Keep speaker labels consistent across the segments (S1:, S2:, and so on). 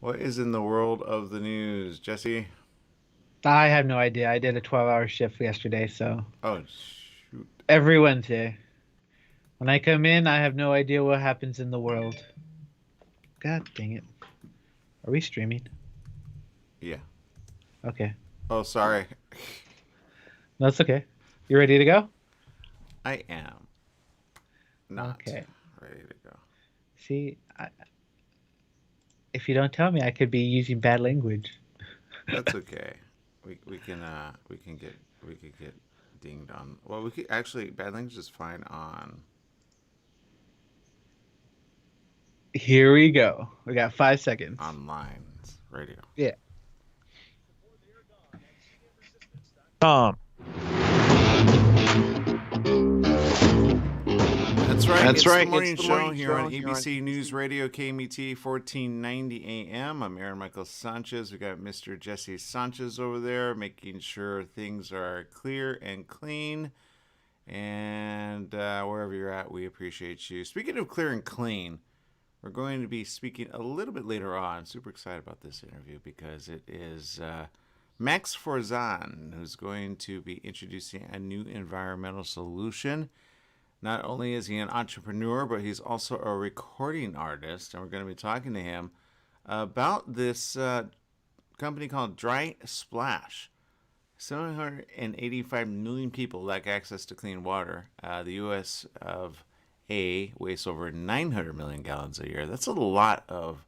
S1: What is in the world of the news, Jesse?
S2: I have no idea. I did a 12-hour shift yesterday, so
S1: Oh, shoot.
S2: every Wednesday. When I come in, I have no idea what happens in the world. God dang it. Are we streaming?
S1: Yeah.
S2: Okay.
S1: Oh, sorry.
S2: That's okay. You ready to go?
S1: I am not
S2: Okay.
S1: ready to go.
S2: See, if you don't tell me, I could be using bad language.
S1: That's okay. We can get dinged on. Well, we could actually bad language is fine on.
S2: Here we go. We got 5 seconds.
S1: Online radio.
S2: Yeah.
S3: Tom.
S1: That's right.
S3: That's
S1: It's the
S3: right. It's
S1: morning
S3: the
S1: show
S3: morning
S1: here on
S3: show here on
S1: ABC News
S3: ABC.
S1: Radio KMET 1490 AM. I'm Aaron Michael Sanchez. We got Mr. Jesse Sanchez over there making sure things are clear and clean. And wherever you're at, we appreciate you. Speaking of clear and clean, we're going to be speaking a little bit later on. Super excited about this interview because it is Max Forzan who's going to be introducing a new environmental solution. Not only is he an entrepreneur, but he's also a recording artist. And we're going to be talking to him about this company called Dry Splash. 785 million people lack access to clean water. The U.S. of A wastes over 900 million gallons a year. That's a lot of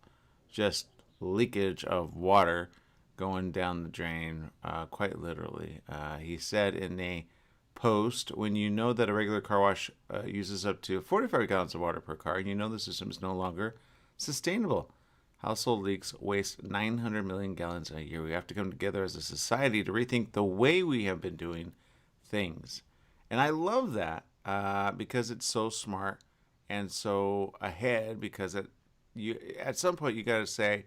S1: just leakage of water going down the drain, quite literally. He said in a post, when you know that a regular car wash uses up to 45 gallons of water per car, and you know the system is no longer sustainable. Household leaks waste 900 million gallons a year. We have to come together as a society to rethink the way we have been doing things. And I love that because it's so smart and so ahead. Because at some point you got to say,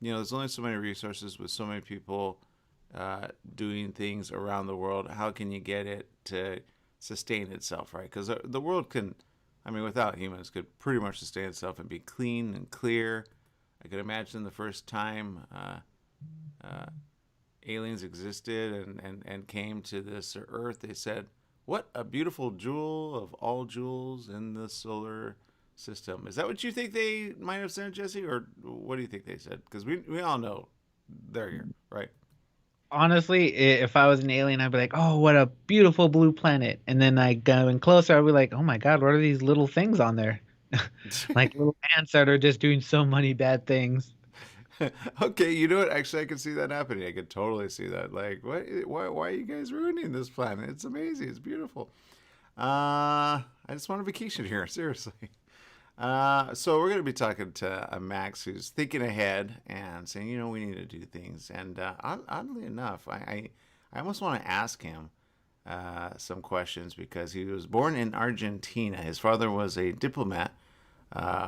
S1: there's only so many resources with so many people doing things around the world. How can you get it to sustain itself, right? Because the world can, without humans, could pretty much sustain itself and be clean and clear. I could imagine the first time uh, aliens existed and came to this Earth, they said, "What a beautiful jewel of all jewels in the solar system." Is that what you think they might have said, Jesse? Or what do you think they said? Because we all know they're here, right?
S2: Honestly, if I was an alien, I'd be like, "Oh, what a beautiful blue planet." And then I go in closer, I'd be like, "Oh my God, what are these little things on there?" Like little ants that are just doing so many bad things.
S1: Okay, you know what? Actually, I can see that happening. I could totally see that. Like, what? Why are you guys ruining this planet? It's amazing. It's beautiful. I just want a vacation here. Seriously. So we're going to be talking to Max, who's thinking ahead and saying, we need to do things. And oddly enough, I almost want to ask him some questions because he was born in Argentina. His father was a diplomat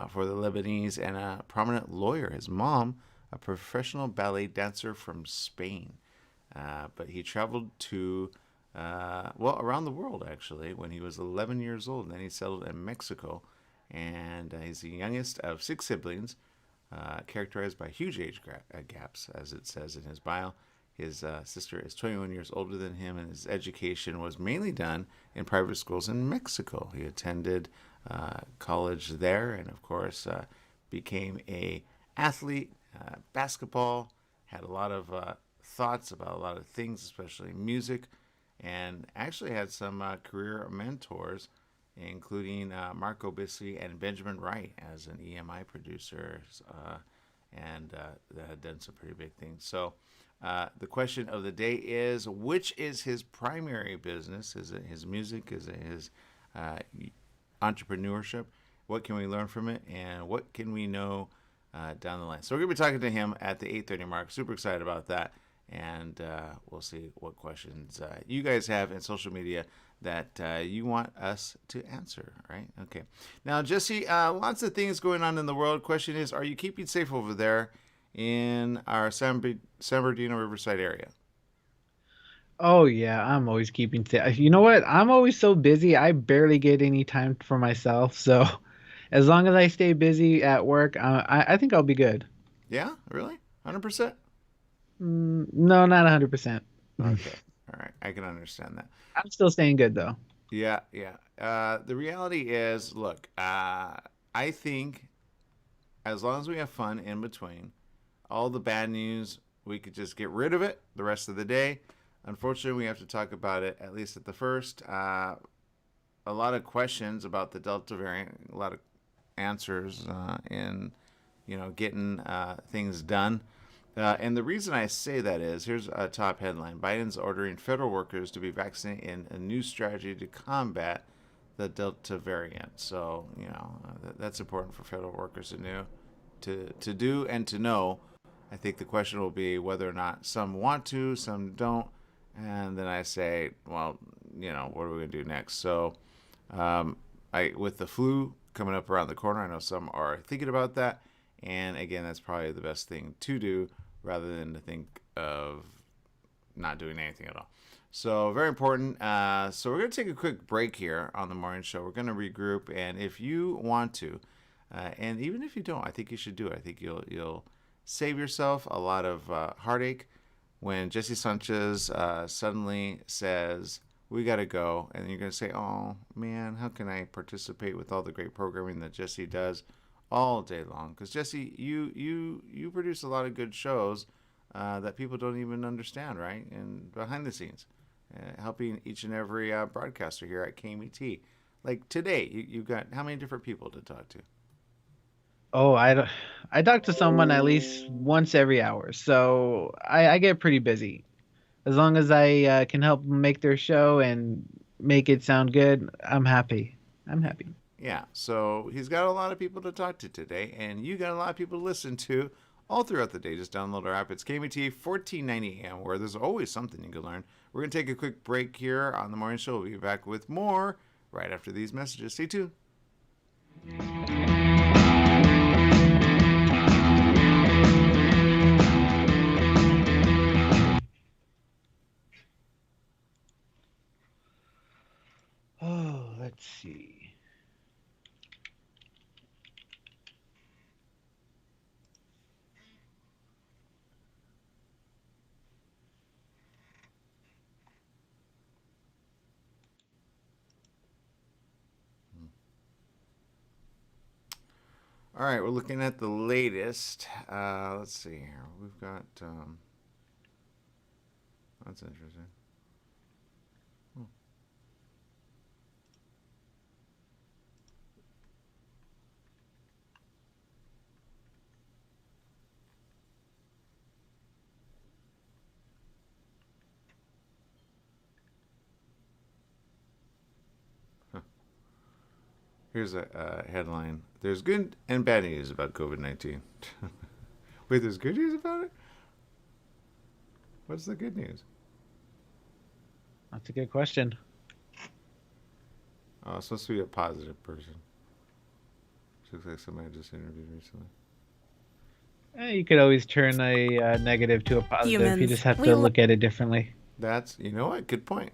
S1: for the Lebanese and a prominent lawyer. His mom, a professional ballet dancer from Spain. But he traveled to, around the world actually, when he was 11 years old. And then he settled in Mexico. And he's the youngest of six siblings, characterized by huge age gaps, as it says in his bio. His sister is 21 years older than him, and his education was mainly done in private schools in Mexico. He attended college there, and of course, became a athlete, basketball. Had a lot of thoughts about a lot of things, especially music, and actually had some career mentors including Marco Bissi and Benjamin Wright as an EMI producer, and that had done some pretty big things. So the question of the day is, which is his primary business? Is it his music? Is it his entrepreneurship? What can we learn from it? And what can we know down the line? So we're going to be talking to him at the 8:30 mark. Super excited about that. And we'll see what questions you guys have in social media that you want us to answer, right? Okay. Now, Jesse, lots of things going on in the world. Question is, are you keeping safe over there in our San Bernardino Riverside area?
S2: Oh yeah, I'm always keeping. You know what? I'm always so busy. I barely get any time for myself. So, as long as I stay busy at work, I think I'll be good.
S1: Yeah, really? 100%?
S2: No, not 100%.
S1: Okay. All right. I can understand that.
S2: I'm still staying good though.
S1: Yeah, yeah. The reality is, look, I think as long as we have fun in between, all the bad news, we could just get rid of it the rest of the day. Unfortunately, we have to talk about it at least at the first. A lot of questions about the Delta variant, a lot of answers in getting things done. And the reason I say that is here's a top headline: Biden's ordering federal workers to be vaccinated in a new strategy to combat the Delta variant. So that's important for federal workers to know, to do and to know. I think the question will be whether or not some want to, some don't, and then I say, well, what are we going to do next? So, I with the flu coming up around the corner, I know some are thinking about that, and again, that's probably the best thing to do rather than to think of not doing anything at all. So very important. So we're going to take a quick break here on the morning show. We're going to regroup, and if you want to, and even if you don't, I think you should do it. I think you'll save yourself a lot of heartache when Jesse Sanchez suddenly says, "We got to go," and you're going to say, "Oh man, how can I participate with all the great programming that Jesse does all day long?" Because Jesse, you produce a lot of good shows that people don't even understand, right? And behind the scenes, helping each and every broadcaster here at KMET. Like today, you've got how many different people to talk to?
S2: Oh, I talk to someone at least once every hour, so I get pretty busy. As long as I can help make their show and make it sound good, I'm happy. I'm happy.
S1: Yeah, so he's got a lot of people to talk to today, and you got a lot of people to listen to all throughout the day. Just download our app. It's KMT 1490 AM, where there's always something you can learn. We're going to take a quick break here on the morning show. We'll be back with more right after these messages. Stay tuned.
S2: Oh, let's see.
S1: All right, we're looking at the latest. Let's see here. We've got. That's interesting. Here's a headline. There's good and bad news about COVID-19. Wait, there's good news about it? What's the good news?
S2: That's a good question.
S1: Oh, it's supposed to be a positive person. Looks like somebody I just interviewed recently.
S2: You could always turn a negative to a positive. You just have to look at it differently.
S1: You know what? Good point.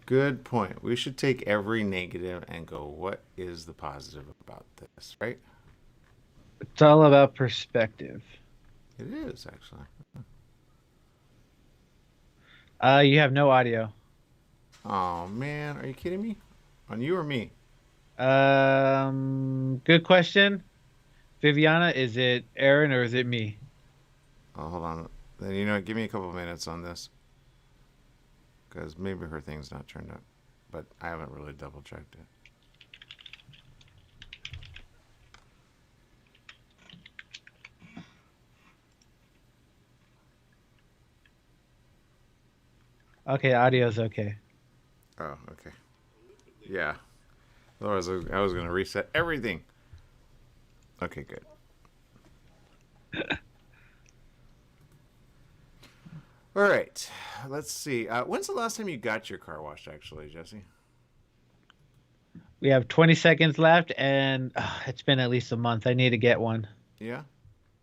S1: Good point. We should take every negative and go, what is the positive about this, right?
S2: It's all about perspective.
S1: It is, actually.
S2: You have no audio.
S1: Oh, man. Are you kidding me? On you or me?
S2: Good question. Viviana, is it Aaron or is it me?
S1: Oh, hold on. Then, give me a couple of minutes on this. Because maybe her thing's not turned up. But I haven't really double checked it.
S2: Okay, audio's okay.
S1: Oh, okay. Yeah. Otherwise, I was going to reset everything. Okay, good. All right. Let's see. When's the last time you got your car washed, actually, Jesse?
S2: We have 20 seconds left, and it's been at least a month. I need to get one.
S1: Yeah?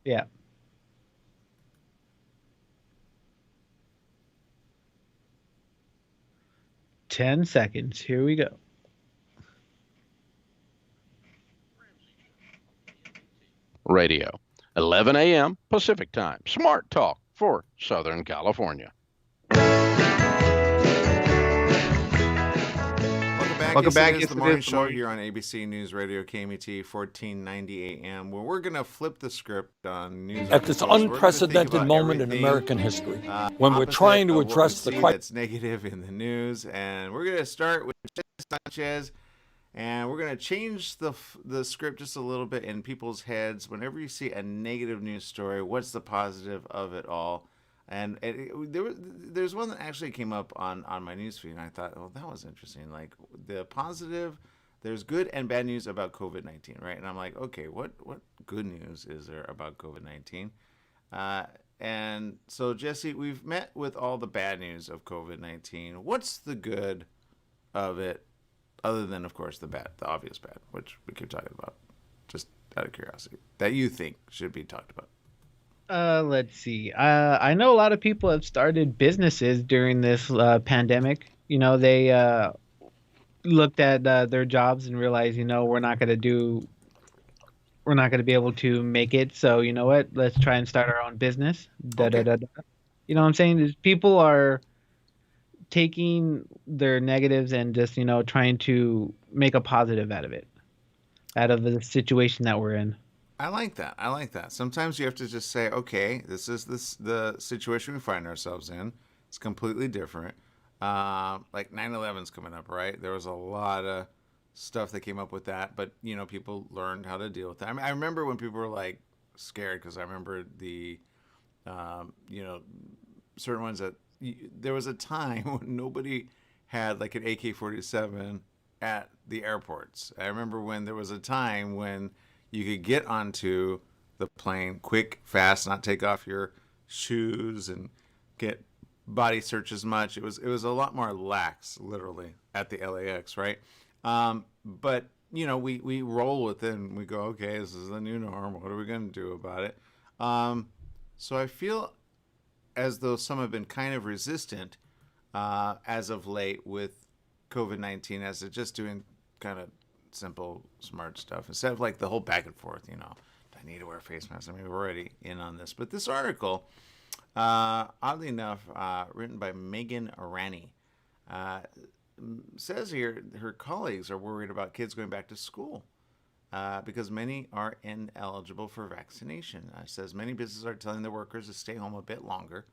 S2: Yeah. Ten seconds. Here we go.
S3: Radio.
S4: 11 a.m. Pacific Time. Smart Talk for Southern California.
S1: Welcome back. Yes, it is the morning show here on ABC News Radio KMET 1490 AM, where we're going to flip the script on news.
S5: At this unprecedented moment in American history, when we're trying to address the crisis
S1: that's negative in the news, and we're going to start with Sanchez, and we're going to change the script just a little bit in people's heads. Whenever you see a negative news story, what's the positive of it all? And there's one that actually came up on my newsfeed, and I thought, oh, that was interesting. Like the positive, there's good and bad news about COVID-19, right? And I'm like, okay, what good news is there about COVID-19? And so, Jesse, we've met with all the bad news of COVID-19. What's the good of it, other than, of course, the obvious bad, which we keep talking about, just out of curiosity, that you think should be talked about?
S2: Let's see. I know a lot of people have started businesses during this pandemic. They looked at their jobs and realized, we're not going to be able to make it. So, you know what? Let's try and start our own business.
S1: Okay.
S2: You know what I'm saying? Is people are taking their negatives and just, trying to make a positive out of it, out of the situation that we're in.
S1: I like that. Sometimes you have to just say, okay, this is the situation we find ourselves in. It's completely different. Like 9/11's coming up, right? There was a lot of stuff that came up with that, but people learned how to deal with that. I mean, I remember when people were like scared, because I remember the, certain ones that there was a time when nobody had like an AK-47 at the airports. I remember when there was a time when you could get onto the plane quick, fast, not take off your shoes and get body search as much. It was a lot more lax, literally, at the LAX, right? But we roll with it and we go, okay, this is the new norm. What are we going to do about it? So I feel as though some have been kind of resistant as of late with COVID-19, as they're just doing kind of simple, smart stuff instead of like the whole back and forth. Do I need to wear a face mask? I mean, we're already in on this. But this article, oddly enough, written by Megan Arani, says here her colleagues are worried about kids going back to school because many are ineligible for vaccination. It says many businesses are telling their workers to stay home a bit longer.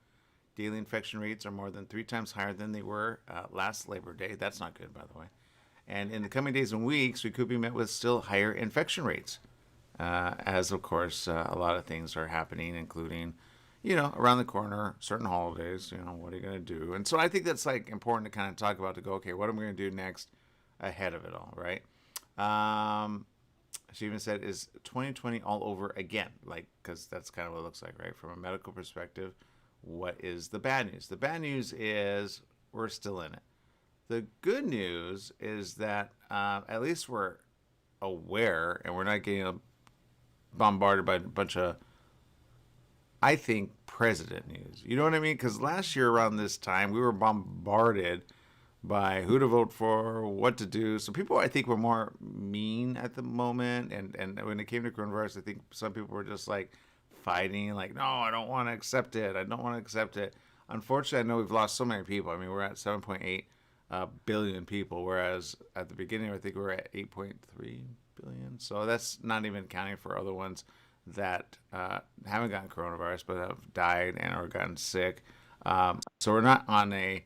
S1: Daily infection rates are more than 3 times higher than they were last Labor Day. That's not good, by the way. And in the coming days and weeks, we could be met with still higher infection rates, as, of course, a lot of things are happening, including, around the corner, certain holidays, what are you going to do? And so I think that's, like, important to kind of talk about, to go, okay, what am I going to do next ahead of it all, right? She even said, is 2020 all over again? Like, because that's kind of what it looks like, right? From a medical perspective, what is the bad news? The bad news is we're still in it. The good news is that at least we're aware and we're not getting bombarded by a bunch of, I think, president news. You know what I mean? Because last year around this time, we were bombarded by who to vote for, what to do. So people, I think, were more mean at the moment. And when it came to coronavirus, I think some people were just like fighting, like, no, I don't want to accept it. I don't want to accept it. Unfortunately, I know we've lost so many people. I mean, we're at 7.8 billion people, whereas at the beginning I think we were at 8.3 billion. So that's not even counting for other ones that haven't gotten coronavirus but have died and or gotten sick. So we're not on a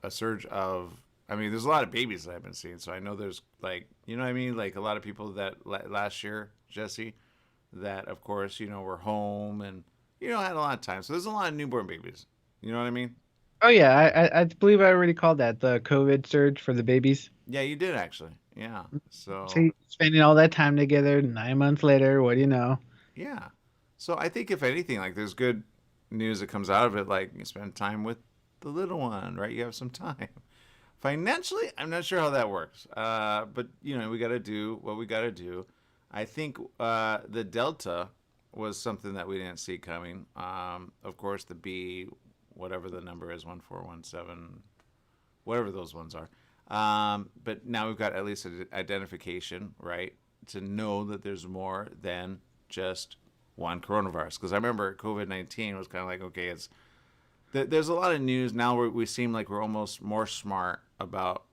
S1: surge of. I mean, there's a lot of babies that I've been seeing. So I know there's like, you know what I mean, like a lot of people that last year, Jesse, that of course were home and had a lot of time. So there's a lot of newborn babies. You know what I mean?
S2: Oh yeah, I believe I already called that the COVID surge for the babies.
S1: Yeah, you did actually. Yeah. So
S2: spending all that time together, 9 months later, what do you know?
S1: Yeah. So I think if anything, like there's good news that comes out of it, like you spend time with the little one, right? You have some time. Financially, I'm not sure how that works. But we got to do what we got to do. I think the Delta was something that we didn't see coming. Of course, the B, whatever the number is, 1417, whatever those ones are. But now we've got at least an identification, right, to know that there's more than just one coronavirus. Because I remember COVID-19 was kind of like, okay, there's a lot of news now where we seem like we're almost more smart about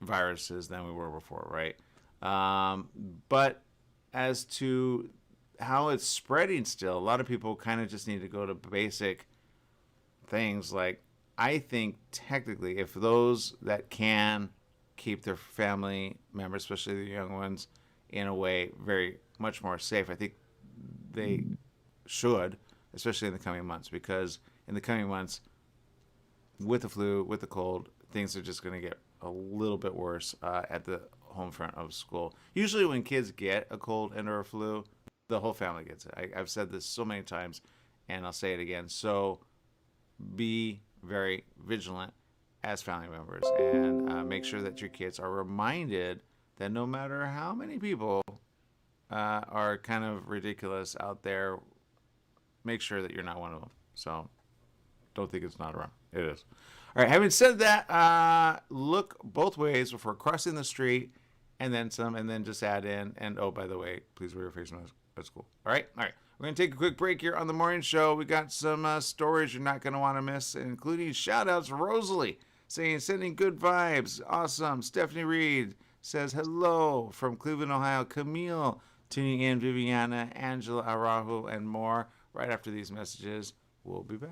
S1: viruses than we were before, right? But as to how it's spreading still, a lot of people kind of just need to go to basic things. Like, I think technically if those that can keep their family members, especially the young ones, in a way very much more safe, I think they should, especially in the coming months, because in the coming months, with the flu, with the cold, things are just going to get a little bit worse at the home front of school. Usually when kids get a cold and or a flu, the whole family gets it. I've said this so many times, and I'll say it again. So be very vigilant as family members, and make sure that your kids are reminded that no matter how many people are kind of ridiculous out there, make sure that you're not one of them. So don't think it's not around. It is. All right, having said that, look both ways before crossing the street, and then some, and then just add in, and oh, by the way, please wear your face mask at school. All right. We're going to take a quick break here on the morning show. We got some stories you're not going to want to miss, including shout-outs. Rosalie saying, sending good vibes. Awesome. Stephanie Reed says hello from Cleveland, Ohio. Camille tuning in. Viviana, Angela Araujo, and more. Right after these messages, we'll be back.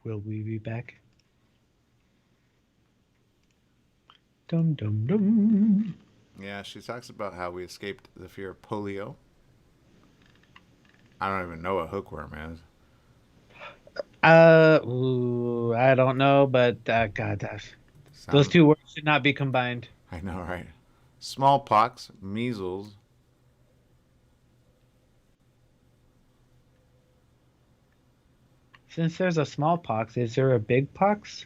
S2: Will we be back? Dum dum dum.
S1: Yeah, she talks about how we escaped the fear of polio. I don't even know what hookworm is.
S2: I don't know, but God, those two words should not be combined.
S1: I know, right? Smallpox, measles.
S2: Since there's a smallpox, is there a big pox?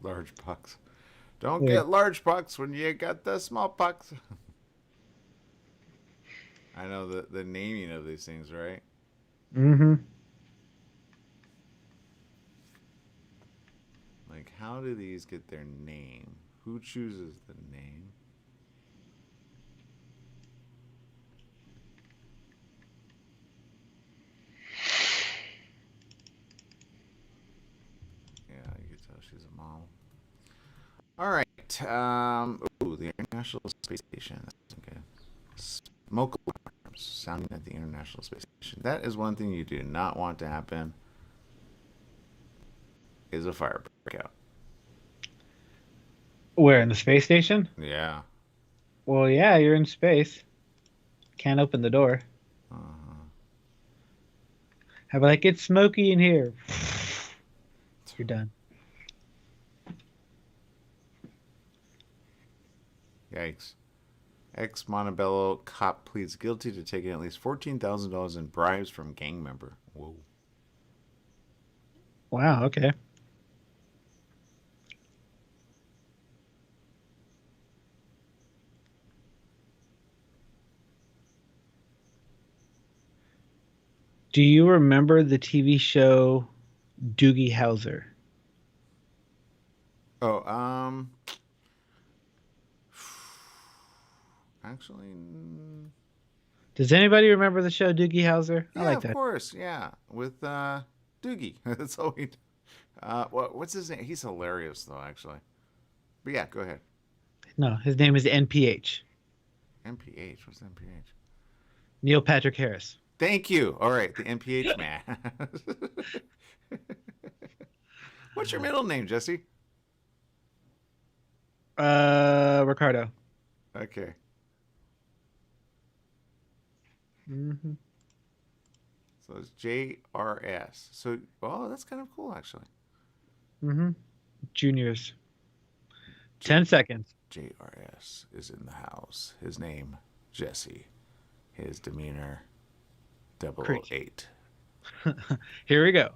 S1: Large pox. Don't get large pox when you got the smallpox. I know the naming of these things, right?
S2: Mm-hmm.
S1: Like, how do these get their name? Who chooses the name? Yeah, you can tell she's a mom. All right. The International Space Station. That's okay. Smoke alarms sounding at the International Space Station. That is one thing you do not want to happen. Is a fire breakout.
S2: Where, in the space station?
S1: Yeah.
S2: Well, yeah, you're in space. Can't open the door. I'd be like, it's smoky in here. You're done.
S1: Yikes. Ex-Montebello cop pleads guilty to taking at least $14,000 in bribes from gang member. Whoa.
S2: Wow, okay. Do you remember the TV show Doogie Howser?
S1: Oh, actually,
S2: Does anybody remember the show Doogie Howser?
S1: yeah,
S2: I like that.
S1: of course, yeah, with Doogie. That's all we. What's his name? He's hilarious, though, actually. But yeah, go ahead.
S2: No, his name is NPH.
S1: NPH. What's NPH?
S2: Neil Patrick Harris.
S1: Thank you. All right, the NPH man. What's your middle name, Jesse?
S2: Ricardo.
S1: Okay.
S2: Mm-hmm.
S1: So it's JRS. So, oh, that's kind of cool, actually.
S2: Mm-hmm. Juniors. 10 seconds.
S1: JRS is in the house. His name, Jesse. His demeanor, 008.
S2: Here we go.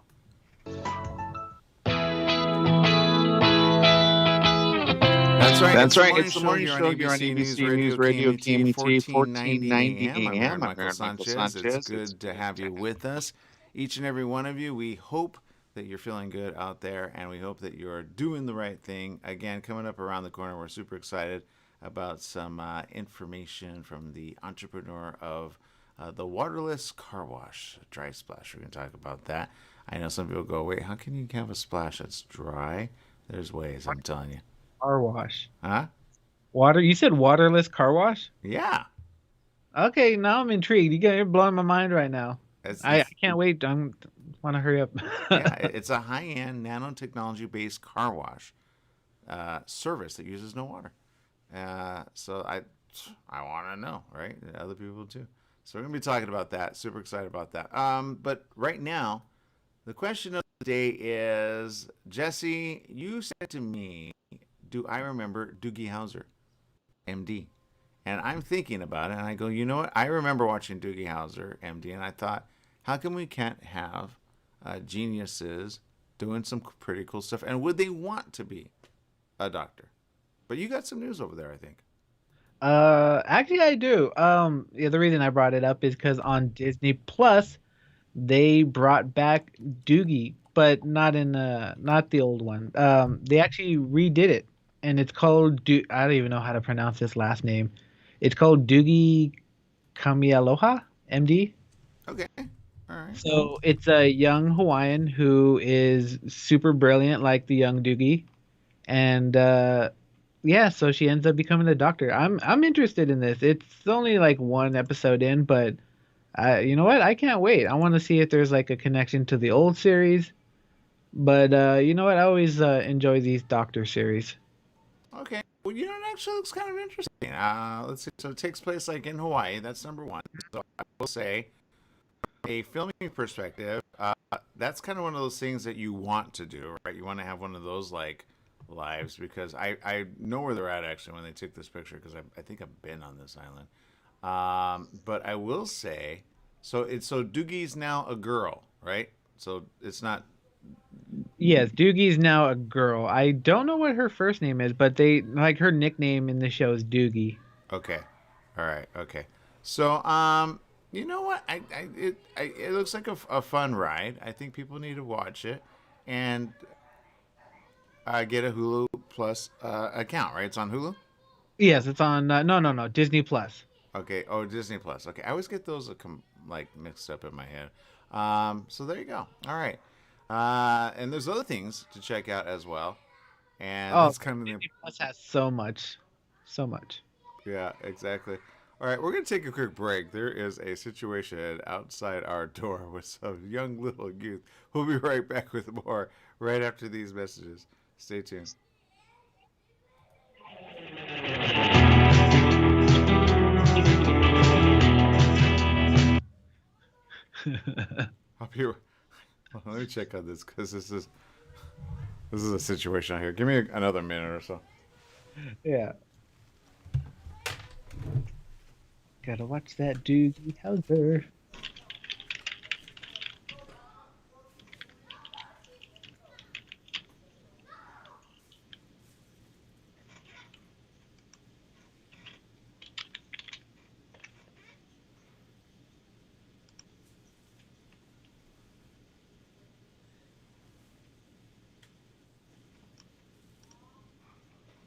S1: That's right. It's the morning show here on ABC News Radio KMT 1490 AM. I'm Michael Sanchez. It's good to have you with us. Each and every one of you. We hope that you're feeling good out there, and we hope that you're doing the right thing. Again, coming up around the corner, we're super excited about some information from the entrepreneur of the waterless car wash, dry splash. We're going to talk about that. I know some people go, wait, how can you have a splash that's dry? There's ways, I'm telling you.
S2: Car wash.
S1: Huh?
S2: Water. You said waterless car wash?
S1: Yeah.
S2: Okay, now I'm intrigued. You're blowing my mind right now. I can't wait. I want to hurry up.
S1: Yeah, it's a high-end nanotechnology-based car wash service that uses no water. So I want to know, right? And other people too. So we're gonna be talking about that. Super excited about that. But right now, the question of the day is, Jesse, you said to me, do I remember Doogie Howser, MD? And I'm thinking about it, and I go, you know what? I remember watching Doogie Howser, MD, and I thought, how come we can't have geniuses doing some pretty cool stuff? And would they want to be a doctor? But you got some news over there, I think.
S2: Actually, I do. Yeah, the reason I brought it up is because on Disney Plus, they brought back Doogie, but not the old one. They actually redid it, and it's called I don't even know how to pronounce this last name. It's called Doogie Kamialoha, MD.
S1: Okay. All right.
S2: So it's a young Hawaiian who is super brilliant, like the young Doogie, and yeah, so she ends up becoming a doctor. I'm interested in this. It's only like one episode in, but you know what? I can't wait. I want to see if there's like a connection to the old series. But you know what? I always enjoy these doctor series.
S1: Okay. Well, you know, it actually looks kind of interesting. Let's see. So it takes place like in Hawaii. That's number one. So I will say, a filming perspective, that's kind of one of those things that you want to do, right? You want to have one of those like lives, because I know where they're at actually when they took this picture, because I think I've been on this island. But I will say, so Doogie's now a girl, right? So it's not.
S2: Yes, Doogie's now a girl. I don't know what her first name is, but they like her nickname in the show is Doogie.
S1: Okay. All right. Okay. So you know what? It looks like a fun ride. I think people need to watch it and get a Hulu Plus account, right? It's on Hulu.
S2: Yes, it's on no Disney Plus.
S1: Okay. Oh, Disney Plus. Okay. I always get those like mixed up in my head. So there you go. All right. And there's other things to check out as well. And
S2: Oh,
S1: that's kind of
S2: Disney Plus has so much, so much.
S1: yeah, exactly. All right, we're going to take a quick break. There is a situation outside our door with some young little youth. We'll be right back with more right after these messages. Stay tuned. I'll be, let me check on this, because this is a situation out here. Give me another minute or so.
S2: Yeah. Gotta watch that Doogie Howser.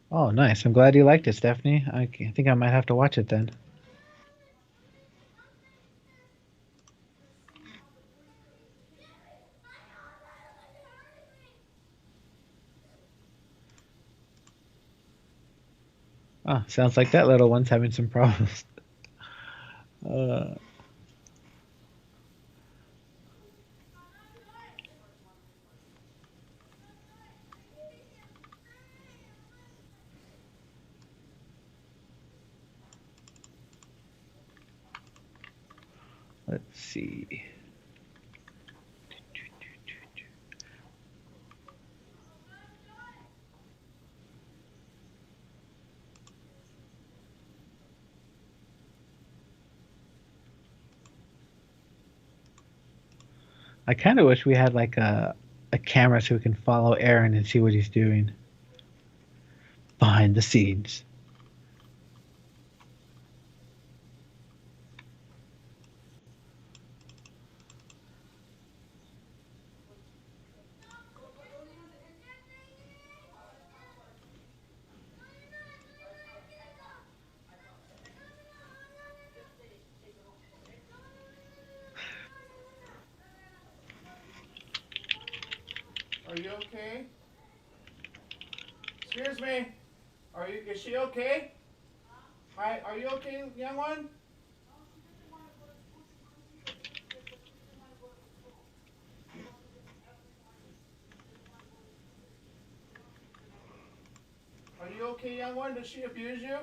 S2: Oh, nice. I'm glad you liked it, Stephanie. I think I might have to watch it then. Oh, sounds like that little one's having some problems. Uh, let's see. I kind of wish we had like a camera so we can follow Aaron and see what he's doing behind the scenes.
S1: Are you okay? Excuse me. Is she okay? Hi, are you okay, young one? Are you okay, young one? Did she abuse you?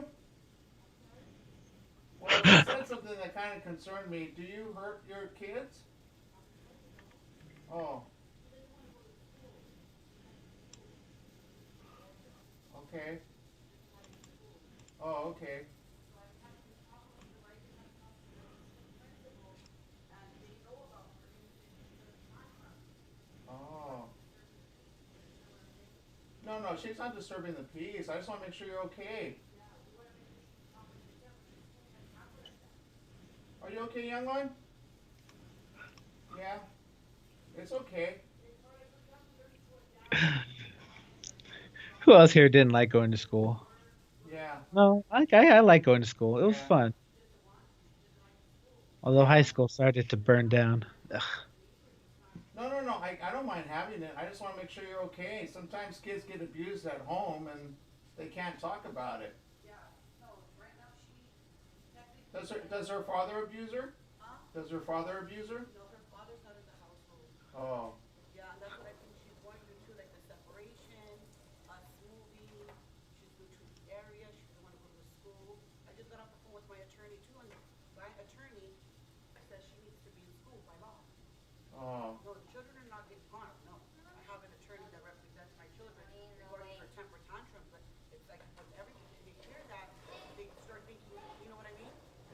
S1: Well, she said something that kind of concerned me. Do you hurt your kids? Oh, okay. Oh, okay. Oh. No, no, she's not disturbing the peace. I just want to make sure you're okay. Are you okay, young one? Yeah, it's okay.
S2: Who else here didn't like going to school?
S1: Yeah,
S2: No, I like going to school. It was
S1: yeah,
S2: fun. Although high
S1: yeah.
S2: school started to burn down. Ugh.
S1: No, no, no. I don't mind having it. I just want to make sure you're okay. Sometimes kids get abused at home and they can't talk about it. Does her father abuse her? Does her father abuse her? Oh, oh,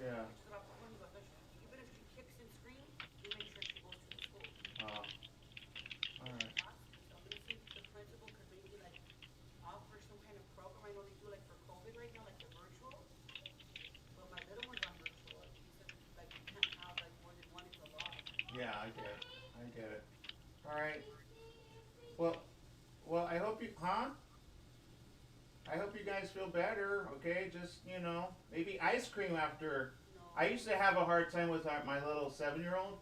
S1: yeah. Oh, all right. Yeah, I get it. I get it. All right. Well, well, I hope you, huh? I hope you guys feel better. Okay, just maybe ice cream after. I used to have a hard time with my little 7-year-old,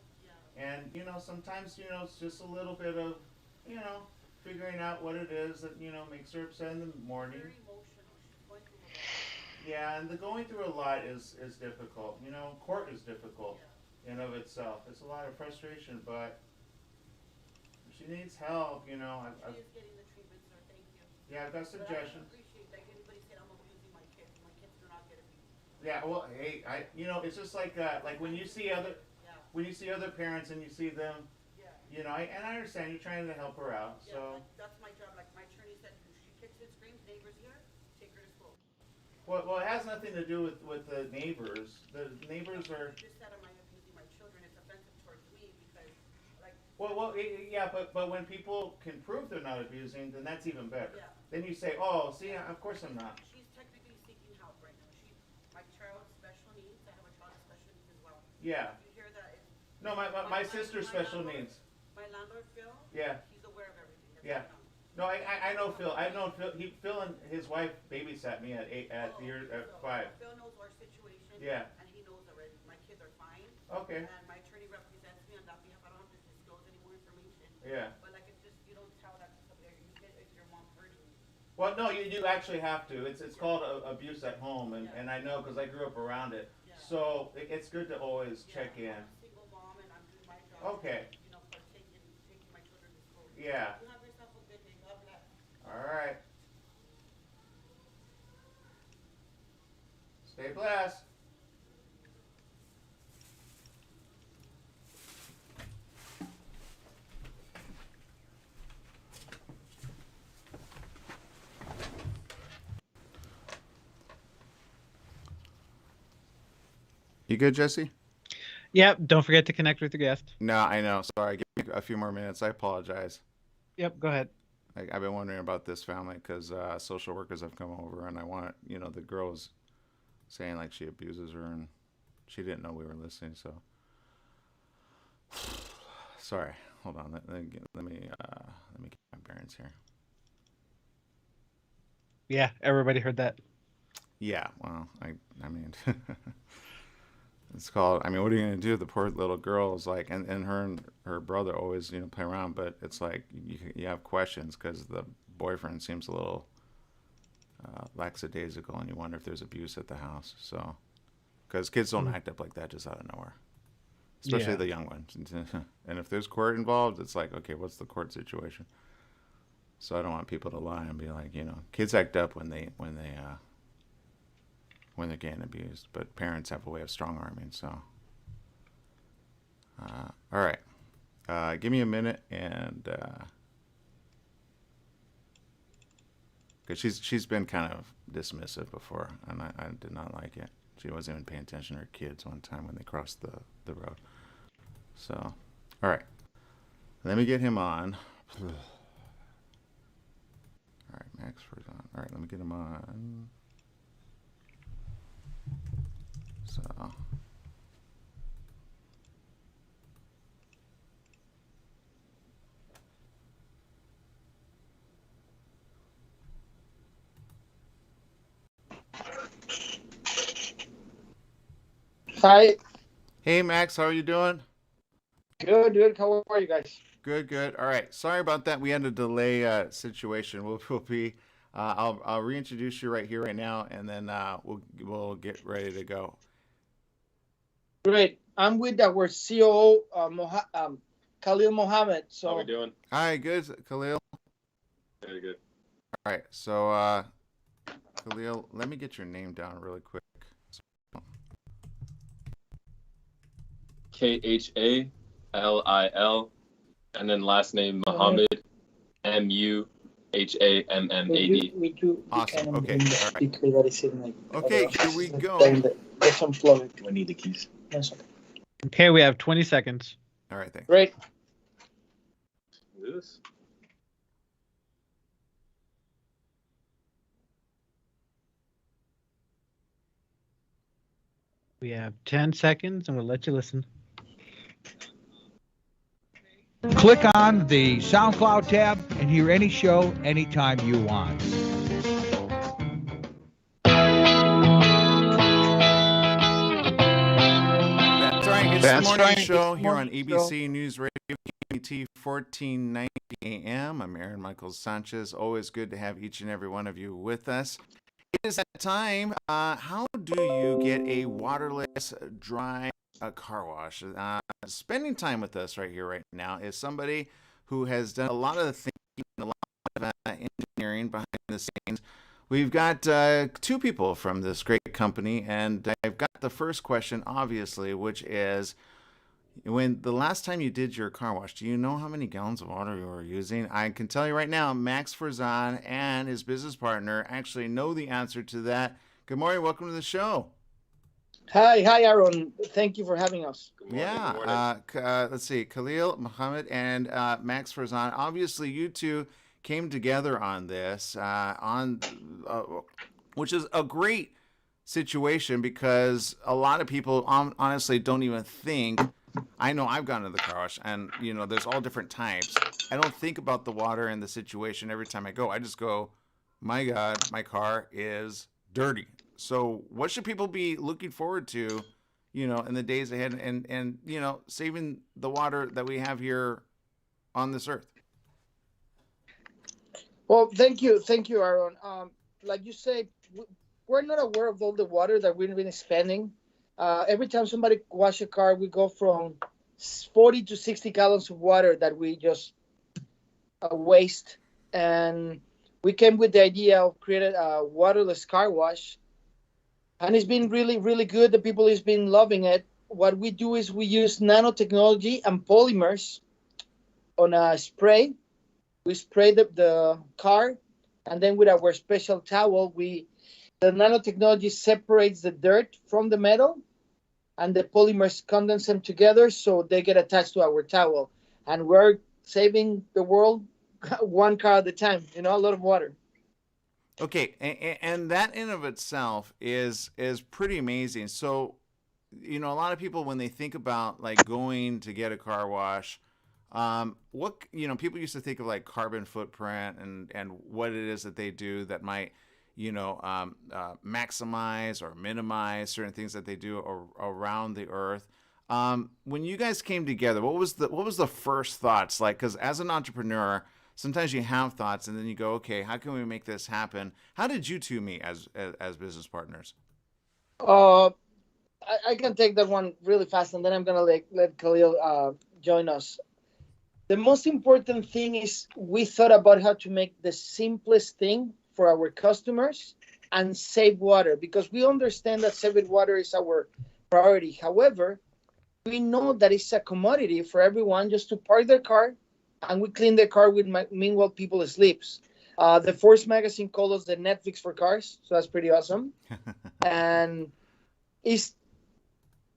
S1: and sometimes it's just a little bit of you know figuring out what it is that makes her upset in the morning. Yeah, and the going through a lot is difficult. Court is difficult in of itself. It's a lot of frustration, but if she needs help, yeah, I've got suggestions. Yeah, well, hey, it's just like when you see other parents and you see them, and I understand you're trying to help her out. So, well, it has nothing to do with the neighbors. The neighbors are. Well, yeah, but when people can prove they're not abusing, then that's even better. Then you say, oh, see, of course I'm not. Yeah. No, my sister's special needs. Yeah. Yeah. No, I know Phil. I know Phil. Phil and his wife babysat me at 5. Yeah. Okay. Yeah. Well, no, you do actually have to. It's called abuse at home, and I know because I grew up around it. So it's good to always check in. Okay. Yeah. All right. Stay blessed. You good, Jesse?
S2: Yep. Don't forget to connect with your guest.
S1: No, I know. Sorry. Give me a few more minutes. I apologize.
S2: Yep. Go ahead.
S1: I've been wondering about this family because social workers have come over, and I want the girl was saying like she abuses her, and she didn't know we were listening. So sorry. Hold on. Let me get my bearings here.
S2: Yeah. Everybody heard that.
S1: Yeah. Well, I mean, It's called. I mean, what are you gonna do? The poor little girl is like, and her brother always play around, but it's like you have questions because the boyfriend seems a little lackadaisical, and you wonder if there's abuse at the house. So, because kids don't act up like that just out of nowhere, especially the young ones. And if there's court involved, it's like, okay, what's the court situation? So I don't want people to lie and be like, kids act up when they're getting abused, but parents have a way of strong arming. So, all right, give me a minute, and because she's been kind of dismissive before, and I did not like it. She wasn't even paying attention to her kids one time when they crossed the road. So, all right, let me get him on. All right, Max for on. All right, let me get him on. So.
S6: Hi.
S1: Hey, Max, how are you doing?
S6: Good. How are you guys?
S1: Good. All right. Sorry about that. We had a delay situation. We'll be. I'll reintroduce you right here, right now, and then we'll get ready to go.
S6: Great. I'm with our COO, Khalil Mohammed. So
S7: how we doing?
S1: Hi, good, Khalil.
S7: Very good.
S1: All right. So, Khalil, let me get your name down really quick.
S7: Khalil, and then last name Muhammad, Muhammad.
S1: Awesome. Okay. All right. Okay, here we go.
S8: Do I need the keys?
S6: Yes, okay.
S2: Okay, we have 20 seconds.
S1: All right, thanks.
S6: Great.
S7: This?
S2: We have 10 seconds, and we'll let you listen.
S9: Click on the SoundCloud tab and hear any show anytime you want.
S1: That's right. It's the morning show here on ABC News Radio, KBT 1490 AM. I'm Aaron Michael Sanchez. Always good to have each and every one of you with us. It is that time. How do you get a waterless, dry car wash? Spending time with us right here, right now, is somebody who has done a lot of the thinking, a lot of engineering behind the scenes. We've got two people from this great company, and I've got the first question, obviously, which is, when the last time you did your car wash, do you know how many gallons of water you were using? I can tell you right now, Max Forzan and his business partner actually know the answer to that. Good morning. Welcome to the show.
S6: Hi, Aaron. Thank you for having us.
S7: Good morning,
S1: Yeah. Let's see. Khalil, Muhammad, and Max Forzan. Obviously, you two came together on this, which is a great situation because a lot of people honestly don't even think. I know I've gone to the car wash, and there's all different types. I don't think about the water and the situation every time I go. I just go, my God, my car is dirty. So what should people be looking forward to, in the days ahead, and saving the water that we have here on this earth?
S6: Well, thank you, Aaron. Like you say, we're not aware of all the water that we've been spending. Every time somebody wash a car, we go from 40 to 60 gallons of water that we just waste. And we came with the idea of creating a waterless car wash. And it's been really, really good. The people has been loving it. What we do is we use nanotechnology and polymers on a spray. We spray the car, and then with our special towel, the nanotechnology separates the dirt from the metal, and the polymers condense them together so they get attached to our towel. And we're saving the world one car at a time, a lot of water.
S1: Okay, and that in of itself is pretty amazing. So, a lot of people, when they think about like going to get a car wash, people used to think of like carbon footprint and what it is that they do that might, maximize or minimize certain things that they do around the earth. When you guys came together, what was the first thoughts like? Because as an entrepreneur, sometimes you have thoughts and then you go, okay, how can we make this happen? How did you two meet as business partners?
S6: I can take that one really fast, and then I'm gonna let Khalil join us. The most important thing is we thought about how to make the simplest thing for our customers and save water, because we understand that saving water is our priority. However, we know that it's a commodity for everyone just to park their car, and we clean their car meanwhile people sleeps. The Force magazine called us the Netflix for cars, so that's pretty awesome. And it's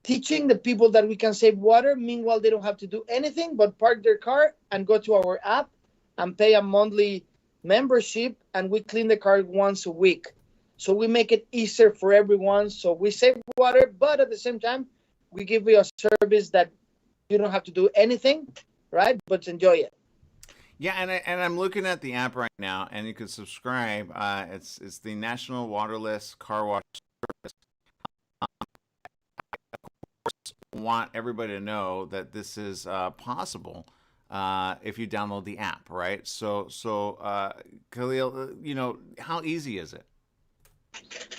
S6: teaching the people that we can save water. Meanwhile, they don't have to do anything but park their car and go to our app and pay a monthly membership, and we clean the car once a week. So we make it easier for everyone. So we save water, but at the same time, we give you a service that you don't have to do anything, right? But enjoy it.
S1: Yeah, and I'm looking at the app right now, and you can subscribe. It's the National Waterless Car Wash Service. Want everybody to know that this is possible if you download the app, right? So Khalil, how easy is it?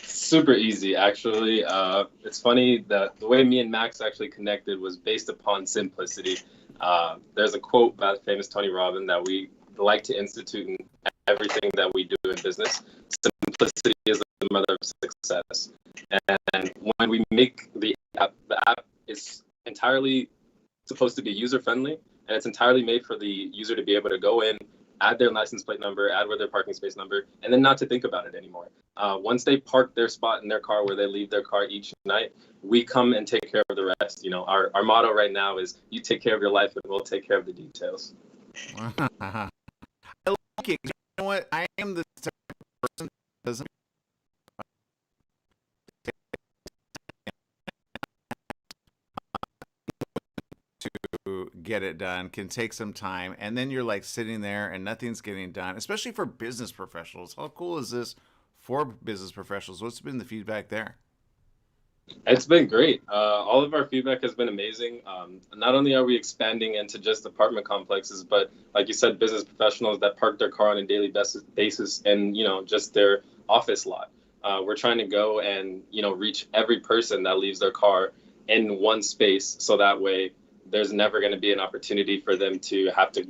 S7: Super easy, actually. It's funny that the way me and Max actually connected was based upon simplicity. There's a quote by the famous Tony Robbins that we like to institute in everything that we do in business. Simplicity is the mother of success. And when we make the app is entirely supposed to be user-friendly, and it's entirely made for the user to be able to go in, add their license plate number, add their parking space number, and then not to think about it anymore. Once they park their spot in their car where they leave their car each night, we come and take care of the rest. Our motto right now is you take care of your life and we'll take care of the details.
S1: I like it. You know what? I am the type of person that doesn't to get it done, can take some time, and then you're like sitting there and nothing's getting done, especially for business professionals. How cool is this for business professionals? What's been the feedback there?
S7: It's been great. All of our feedback has been amazing. Not only are we expanding into just apartment complexes, but like you said, business professionals that park their car on a daily basis and, just their office lot. We're trying to go and, reach every person that leaves their car in one space. So that way there's never going to be an opportunity for them to have to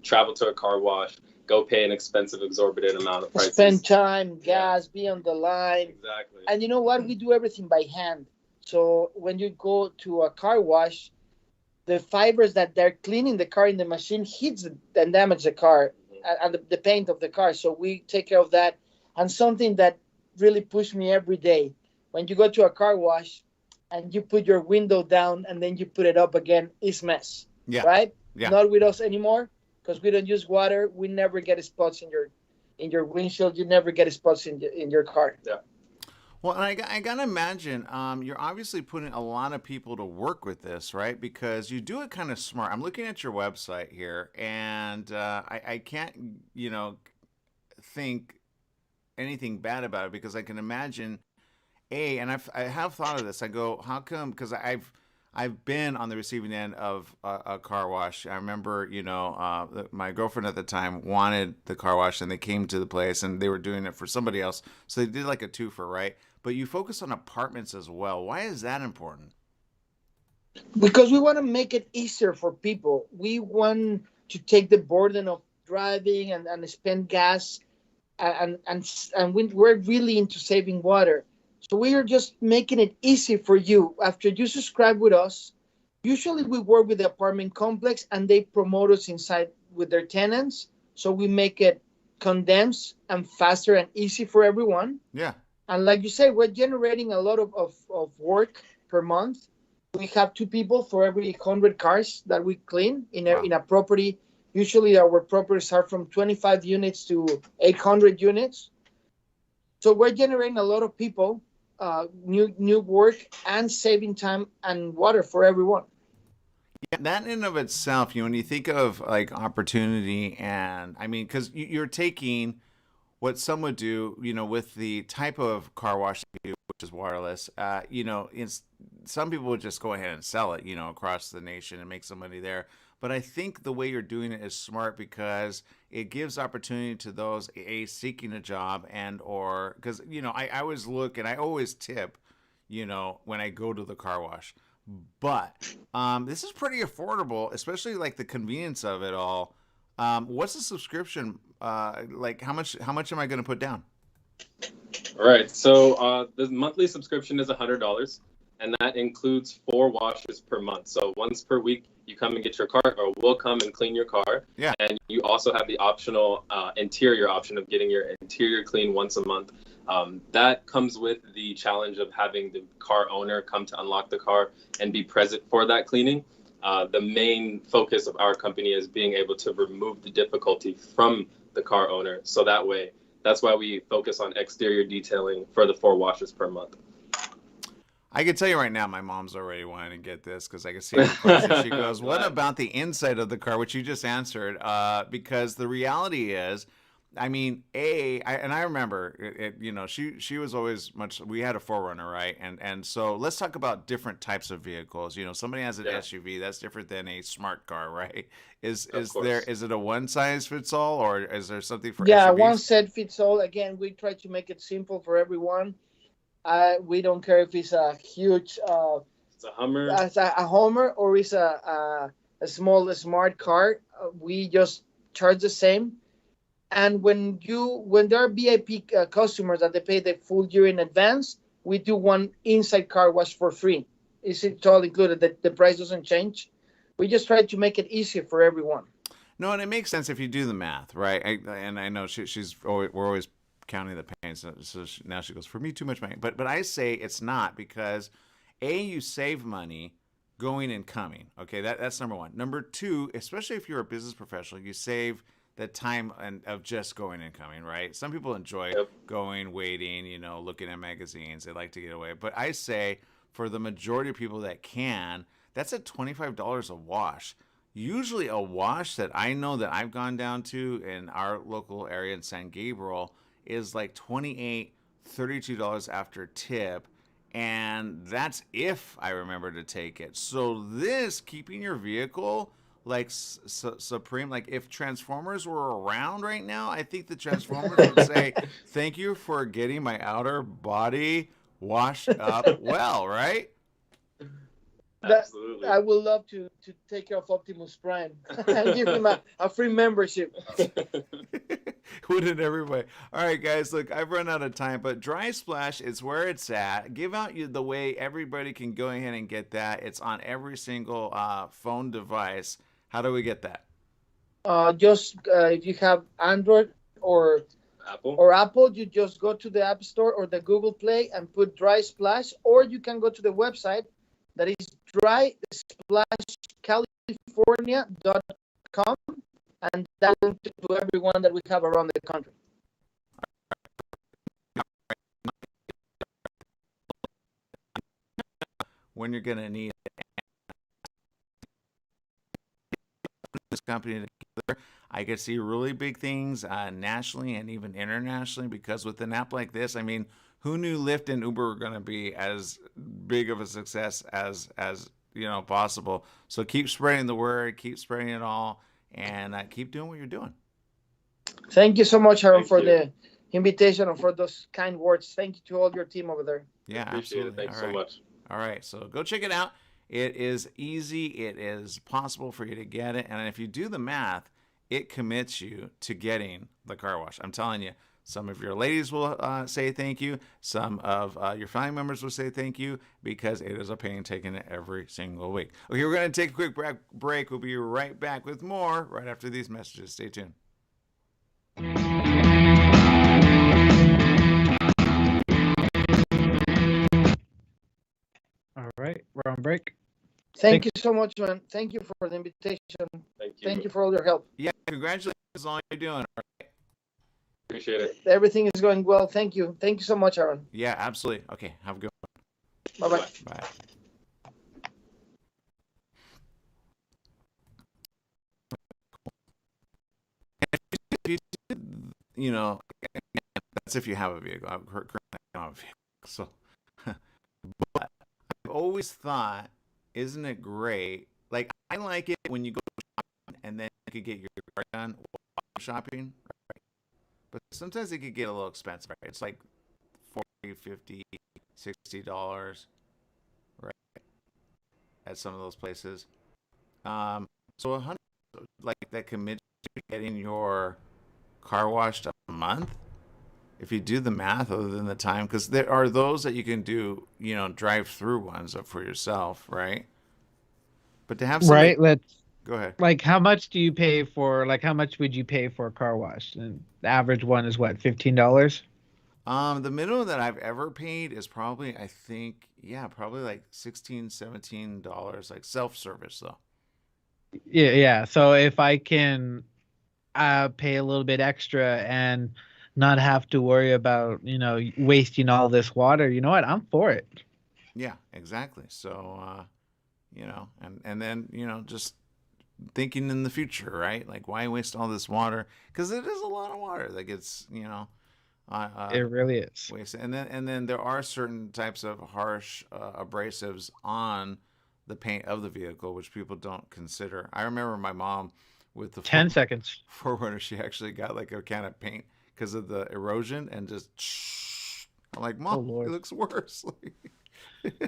S7: travel to a car wash, go pay an expensive, exorbitant amount of prices.
S6: Spend time, gas, be on the line.
S7: Exactly.
S6: And you know what? We do everything by hand. So when you go to a car wash, the fibers that they're cleaning the car in the machine hits and damage the car and the paint of the car. So we take care of that. And something that really pushed me every day, when you go to a car wash and you put your window down and then you put it up again, it's mess.
S1: Yeah.
S6: Right?
S1: Yeah.
S6: Not with us anymore, because we don't use water. We never get spots in your windshield. You never get spots in your car.
S7: Yeah.
S1: Well, and I gotta imagine you're obviously putting a lot of people to work with this, right? Because you do it kind of smart. I'm looking at your website here, and I can't, think anything bad about it, because I can imagine, and I have thought of this. I go, how come? Because I've been on the receiving end of a car wash. I remember, my girlfriend at the time wanted the car wash, and they came to the place, and they were doing it for somebody else. So they did like a twofer, right? But you focus on apartments as well. Why is that important?
S6: Because we want to make it easier for people. We want to take the burden of driving and spend gas, and we're really into saving water. So we are just making it easy for you. After you subscribe with us, usually we work with the apartment complex and they promote us inside with their tenants. So we make it condensed and faster and easy for everyone.
S1: Yeah.
S6: And like you say, we're generating a lot of work per month. We have 2 people for every 100 cars that we clean in a property. Usually our properties are from 25 units to 800 units. So we're generating a lot of people, new work, and saving time and water for everyone.
S1: Yeah, that in and of itself, when you think of like opportunity, and I mean, because you're taking what some would do, with the type of car wash they do, which is wireless, some people would just go ahead and sell it, across the nation and make some money there. But I think the way you're doing it is smart because it gives opportunity to those seeking a job or because I always look and I always tip, when I go to the car wash. But this is pretty affordable, especially like the convenience of it all. What's the subscription? Like how much am I going to put down?
S7: All right. So the monthly subscription is $100, and that includes 4 washes per month. So once per week, you come and get your car, or we'll come and clean your car.
S1: Yeah.
S7: And you also have the optional interior option of getting your interior clean once a month. That comes with the challenge of having the car owner come to unlock the car and be present for that cleaning. The main focus of our company is being able to remove the difficulty from the car owner. So that's why we focus on exterior detailing for the 4 washes per month.
S1: I can tell you right now, my mom's already wanting to get this because I can see the question. She goes, "What about the inside of the car?" Which you just answered. Because the reality is, I mean, I remember she was always much. We had a Forerunner, right? And so let's talk about different types of vehicles. Somebody has an SUV that's different than a smart car, right? Is it a one size fits all, or is there something for SUVs?
S6: One set fits all. Again, we try to make it simple for everyone. We don't care if it's a huge,
S7: it's a Hummer,
S6: a Hummer, or it's a small smart car. We just charge the same. And when there are VIP customers that they pay the full year in advance, we do one inside car wash for free. It's all included. The price doesn't change. We just try to make it easier for everyone.
S1: No, and it makes sense if you do the math, right? I know we're always counting the pain. So now she goes, for me, too much money. But I say it's not because you save money going and coming. Okay, that's number one. Number two, especially if you're a business professional, you save the time of just going and coming, right? Some people enjoy going, waiting, looking at magazines. They like to get away. But I say for the majority of people that can, that's at $25 a wash. Usually a wash that I know that I've gone down to in our local area in San Gabriel is like $28, $32 after tip. And that's if I remember to take it. So keeping your vehicle like supreme, like if Transformers were around right now, I think the Transformers would say, "Thank you for getting my outer body washed up well," right?
S7: Absolutely.
S6: I would love to take care of Optimus Prime and give him a free membership.
S1: Wouldn't everybody? All right, guys, look, I've run out of time, but Dry Splash is where it's at. Give out the way everybody can go ahead and get that. It's on every single phone device. How do we get that?
S6: Just if you have Android or Apple, you just go to the App Store or the Google Play and put Dry Splash, or you can go to the website that is drysplashcalifornia.com, and that will to everyone that we have around the country.
S1: When you're going to need this company together, I can see really big things nationally and even internationally, because with an app like this, I mean, who knew Lyft and Uber were going to be as big of a success as possible? So keep spreading the word, keep spreading it all, and keep doing what you're doing.
S6: Thank you so much, Aaron, for the invitation and for those kind words. Thank you to all your team over there.
S1: Yeah,
S7: appreciate
S1: absolutely.
S7: it. Thanks so much.
S1: All right, so go check it out. It is easy. It is possible for you to get it. And if you do the math, it commits you to getting the car wash. I'm telling you, some of your ladies will say thank you. Some of your family members will say thank you, because it is a pain taking it every single week. Okay, we're going to take a quick break. We'll be right back with more right after these messages. Stay tuned.
S2: All right, we're on break.
S6: Thank you so much, man. Thank you for the invitation. Thank you for all your help.
S1: Yeah, congratulations on all you're doing. All right.
S7: Appreciate it.
S6: Everything is going well. Thank you. Thank you so much, Aaron.
S1: Yeah, absolutely. Okay, have a good one.
S6: Bye-bye.
S1: Bye. If you That's if you have a vehicle. I currently don't have a vehicle. So, but I've always thought, isn't it great? Like, I like it when you go shopping and then you could get your car done while shopping, right? But sometimes it could get a little expensive, right? It's like 40, 50, $60, right? At some of those places. So 100, like that commits to getting your car washed a month. If you do the math, other than the time, because there are those that you can do, drive-through ones up for yourself, right? But to have somebody,
S2: Right. Let's
S1: go ahead.
S2: like, how much do you pay for? Like, how much would you pay for a car wash? And the average one is what, $15?
S1: The minimum that I've ever paid is probably, I think, yeah, probably like $16, $17, like self-service though.
S2: Yeah, yeah. So if I can pay a little bit extra and not have to worry about, wasting all this water, you know what? I'm for it.
S1: Yeah, exactly. So, and then, just thinking in the future, right? Like, why waste all this water? Because it is a lot of water that gets,
S2: It really is.
S1: wasted. And then there are certain types of harsh abrasives on the paint of the vehicle, which people don't consider. I remember my mom with the
S2: 10 seconds.
S1: 4Runner, she actually got like a can of paint because of the erosion and just. I'm like, Mom,
S2: Oh, Lord.
S1: it looks worse.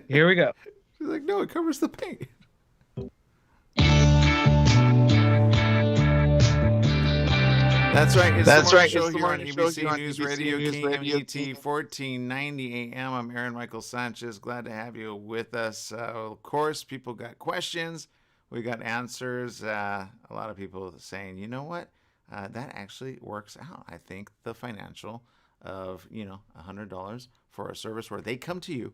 S2: Here we go.
S1: She's like, no, it covers the paint. That's right. It's the morning show here on ABC News Radio, KMET 1490 AM. I'm Aaron Michael Sanchez. Glad to have you with us. Of course, people got questions. We got answers. A lot of people saying, you know what? That actually works out. I think the financial of, $100 for a service where they come to you,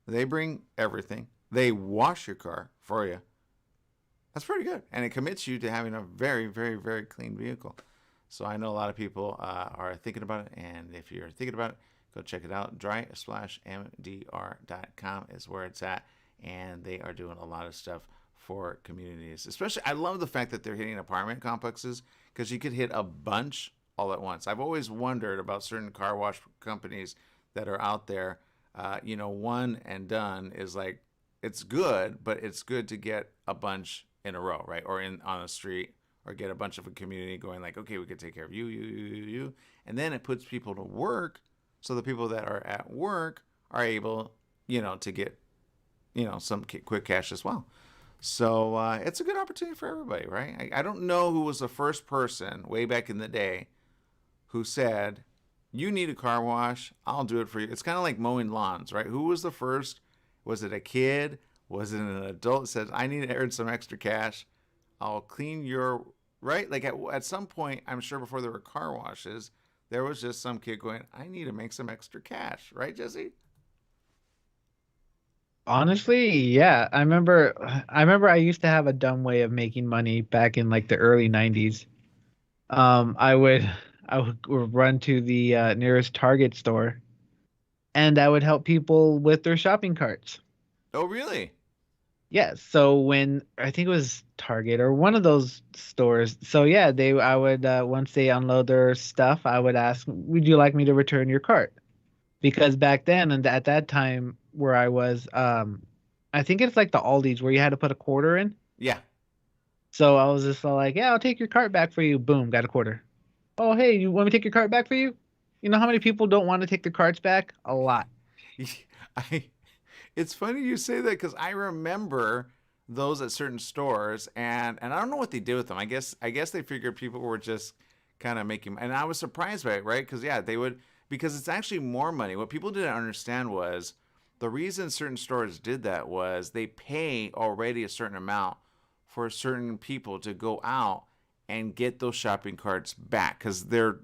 S1: they bring everything, they wash your car for you. That's pretty good. And it commits you to having a very, very, very clean vehicle. So I know a lot of people are thinking about it. And if you're thinking about it, go check it out. DrySplashMDR.com is where it's at. And they are doing a lot of stuff for communities. Especially, I love the fact that they're hitting apartment complexes because you could hit a bunch all at once. I've always wondered about certain car wash companies that are out there. One and done is like, it's good, but it's good to get a bunch in a row, right? Or on a street, or get a bunch of a community going like, okay, we could take care of you. And then it puts people to work. So the people that are at work are able, to get, some quick cash as well. So it's a good opportunity for everybody, right? I don't know who was the first person way back in the day who said, you need a car wash, I'll do it for you. It's kind of like mowing lawns, right? Who was the first? Was it a kid? Was it an adult that says, I need to earn some extra cash? I'll clean your, right? Like at some point, I'm sure before there were car washes, there was just some kid going, I need to make some extra cash. Right, Jesse?
S2: Honestly, yeah. I remember I used to have a dumb way of making money back in like the early 90s. I would run to the nearest Target store and I would help people with their shopping carts.
S1: Oh, really?
S2: Yes. So when I think it was Target or one of those stores. So yeah, I would once they unload their stuff, I would ask, "Would you like me to return your cart?" Because back then and at that time where I was, I think it's like the Aldi's where you had to put a quarter in.
S1: Yeah.
S2: So I was just like, "Yeah, I'll take your cart back for you." Boom, got a quarter. Oh, hey, you want me to take your cart back for you? You know how many people don't want to take their carts back? A lot.
S1: It's funny you say that because I remember those at certain stores, and I don't know what they did with them. I guess they figured people were just kind of making, and I was surprised by it, right? Because they would, because it's actually more money. What people didn't understand was the reason certain stores did that was they pay already a certain amount for certain people to go out and get those shopping carts back because they're,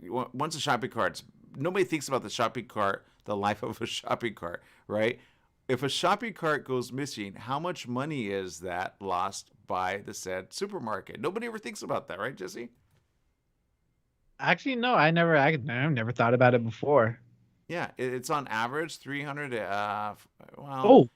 S1: once a shopping cart's, nobody thinks about the shopping cart, the life of a shopping cart, right? If a shopping cart goes missing, how much money is that lost by the said supermarket? Nobody ever thinks about that, right, Jesse?
S2: Actually, no, I've never thought about it before.
S1: Yeah, it's on average 300. Well,
S2: oh,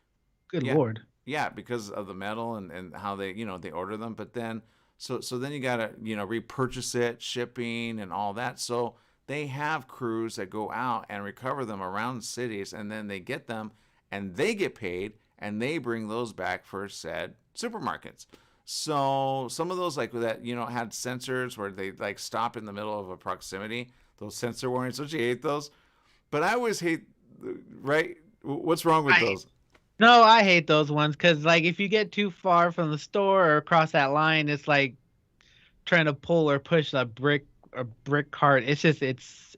S2: good
S1: yeah,
S2: Lord.
S1: Yeah, because of the metal and how they they order them, but then so then you gotta repurchase it, shipping and all that. So they have crews that go out and recover them around cities, and then they get them and they get paid and they bring those back for said supermarkets. So some of those like that, had sensors where they like stop in the middle of a proximity, those sensor warnings. Don't you hate those? But I always hate, right? What's wrong with those?
S2: No, I hate those ones because, like, if you get too far from the store or across that line, it's like trying to pull or push a brick cart. It's just it's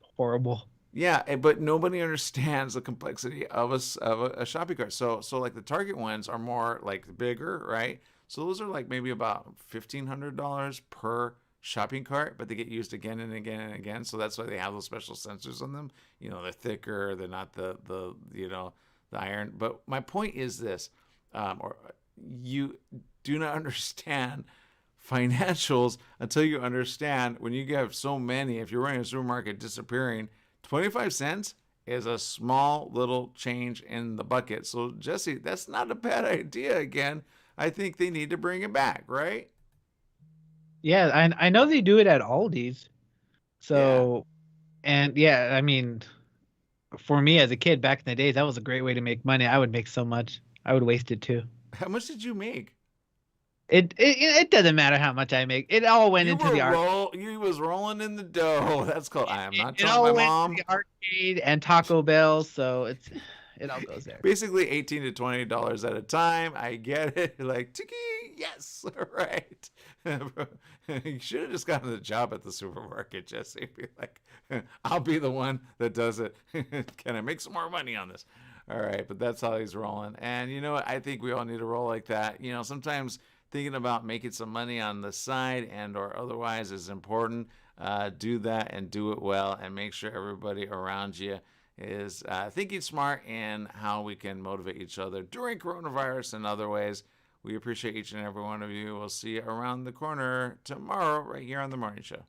S2: horrible.
S1: Yeah, but nobody understands the complexity of a shopping cart. So like the Target ones are more like bigger, right? So those are like maybe about $1,500 per shopping cart, but they get used again and again and again. So that's why they have those special sensors on them. They're thicker. They're not the iron. But my point is this: or you do not understand financials until you understand when you have so many. If you're running a supermarket disappearing, 25 cents is a small little change in the bucket. So Jesse, that's not a bad idea. Again, I think they need to bring it back, right?
S2: Yeah, I know they do it at Aldi's. So, and yeah, I mean, for me as a kid back in the days, that was a great way to make money. I would make so much. I would waste it too.
S1: How much did you make?
S2: It doesn't matter how much I make. It all went into the arcade.
S1: You was rolling in the dough. That's called. I am not
S2: It all
S1: telling my
S2: went
S1: mom.
S2: to the arcade and Taco Bell, so it all goes there.
S1: Basically $18 to $20 at a time. I get it. Like, tiki, yes, right. You should have just gotten the job at the supermarket, Jesse. Be like, I'll be the one that does it. Can I make some more money on this? All right, but that's how he's rolling. And you know what? I think we all need to roll like that. Sometimes thinking about making some money on the side and or otherwise is important. Do that and do it well, and make sure everybody around you is thinking smart in how we can motivate each other during coronavirus and other ways. We appreciate each and every one of you. We'll see you around the corner tomorrow right here on The Morning Show.